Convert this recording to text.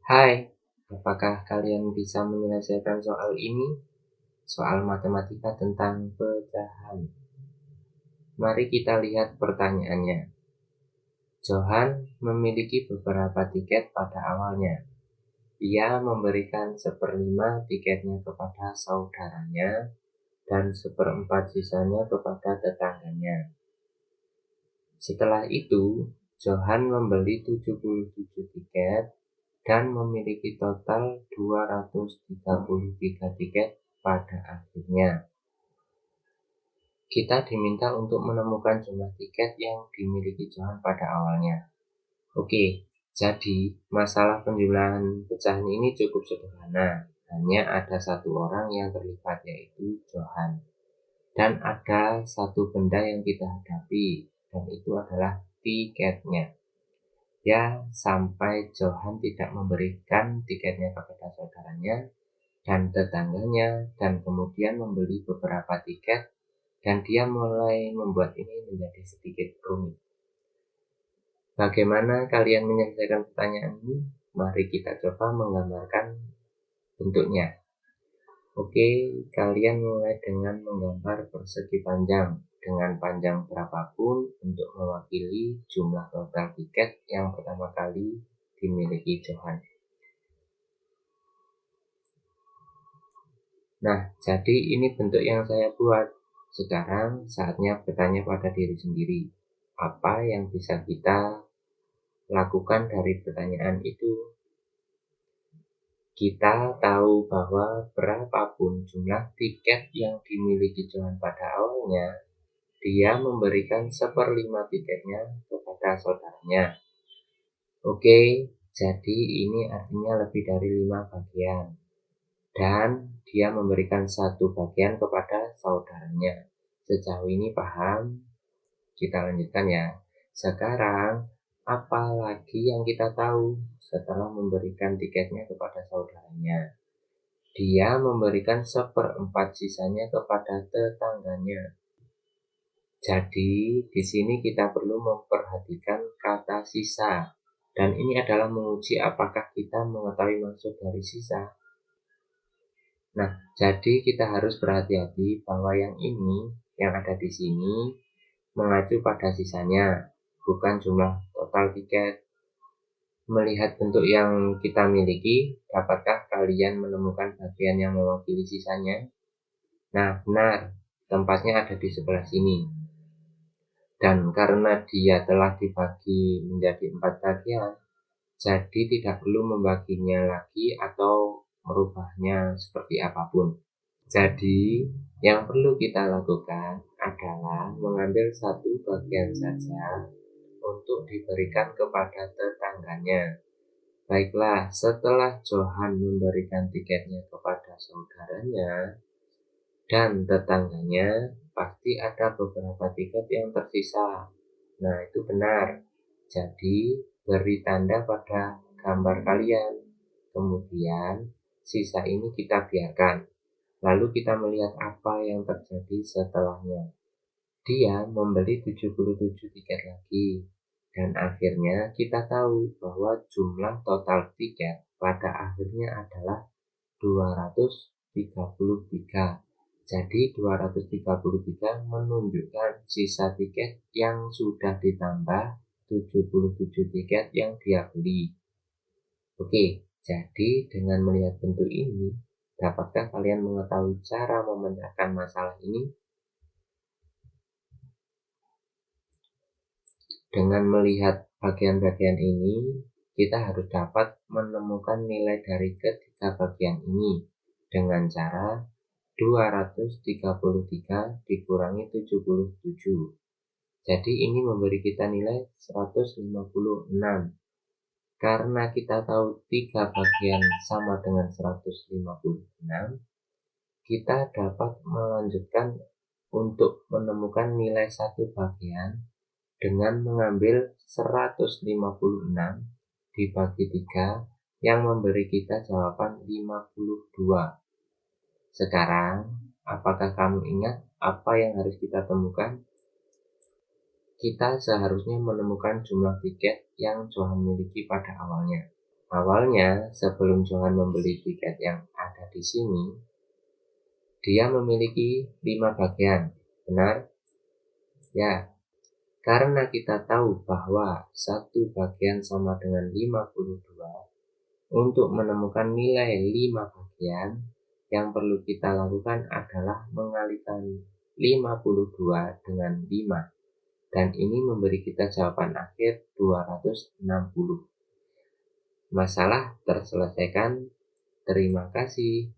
Hai, apakah kalian bisa menyelesaikan soal ini? Soal matematika tentang pecahan. Mari kita lihat pertanyaannya. Johan memiliki beberapa tiket pada awalnya. Ia memberikan 1/5 tiketnya kepada saudaranya dan 1/4 sisanya kepada tetangganya. Setelah itu, Johan membeli 77 tiket dan memiliki total 233 tiket pada akhirnya. Kita diminta untuk menemukan jumlah tiket yang dimiliki Johan pada awalnya. Oke, jadi masalah penjumlahan pecahan ini cukup sederhana. Hanya ada satu orang yang terlibat, yaitu Johan. Dan ada satu benda yang kita hadapi, dan itu adalah tiketnya. Ya, sampai Johan tidak memberikan tiketnya kepada saudaranya dan tetangganya, dan kemudian membeli beberapa tiket, dan dia mulai membuat ini menjadi sedikit rumit. Bagaimana kalian menyelesaikan pertanyaan ini? Mari kita coba menggambarkan bentuknya. Oke, kalian mulai dengan menggambar persegi panjang dengan panjang berapapun untuk mewakili jumlah total tiket yang pertama kali dimiliki Johan. Nah, jadi ini bentuk yang saya buat. Sekarang saatnya bertanya pada diri sendiri. Apa yang bisa kita lakukan dari pertanyaan itu? Kita tahu bahwa berapapun jumlah tiket yang dimiliki Johan pada awalnya, dia memberikan 1/5 tiketnya kepada saudaranya. Oke, jadi ini artinya lebih dari 5 bagian. Dan dia memberikan 1 bagian kepada saudaranya. Sejauh ini paham? Kita lanjutkan ya. Sekarang, apa lagi yang kita tahu setelah memberikan tiketnya kepada saudaranya? Dia memberikan 1/4 sisanya kepada tetangganya. Jadi, di sini kita perlu memperhatikan kata sisa. Dan ini adalah menguji apakah kita mengetahui maksud dari sisa. Nah, jadi kita harus berhati-hati bahwa yang ini, yang ada di sini, mengacu pada sisanya, bukan jumlah total tiket. Melihat bentuk yang kita miliki, dapatkah kalian menemukan bagian yang mewakili sisanya? Nah, benar, tempatnya ada di sebelah sini. Dan karena dia telah dibagi menjadi 4 bagian, jadi tidak perlu membaginya lagi atau merubahnya seperti apapun. Jadi, yang perlu kita lakukan adalah mengambil satu bagian saja untuk diberikan kepada tetangganya. Baiklah, setelah Johan memberikan tiketnya kepada saudaranya dan tetangganya, pasti ada beberapa tiket yang tersisa. Nah, itu benar. Jadi, beri tanda pada gambar kalian. Kemudian, sisa ini kita biarkan. Lalu kita melihat apa yang terjadi setelahnya. Dia membeli 77 tiket lagi. Dan akhirnya kita tahu bahwa jumlah total tiket pada akhirnya adalah 233. Jadi 233 menunjukkan sisa tiket yang sudah ditambah 77 tiket yang dia beli. Oke, jadi dengan melihat bentuk ini, dapatkah kalian mengetahui cara memecahkan masalah ini? Dengan melihat bagian-bagian ini, kita harus dapat menemukan nilai dari ketiga bagian ini dengan cara 233 dikurangi 77. Jadi ini memberi kita nilai 156. Karena kita tahu 3 bagian sama dengan 156, kita dapat melanjutkan untuk menemukan nilai satu bagian dengan mengambil 156 dibagi 3 yang memberi kita jawaban 52. Sekarang, apakah kamu ingat apa yang harus kita temukan? Kita seharusnya menemukan jumlah tiket yang Johan miliki pada awalnya. Awalnya, sebelum Johan membeli tiket yang ada di sini, dia memiliki 5 bagian. Benar? Ya, karena kita tahu bahwa satu bagian sama dengan 52, untuk menemukan nilai 5 bagian, yang perlu kita lakukan adalah mengalikan 52 dengan 5. Dan ini memberi kita jawaban akhir 260. Masalah terselesaikan. Terima kasih.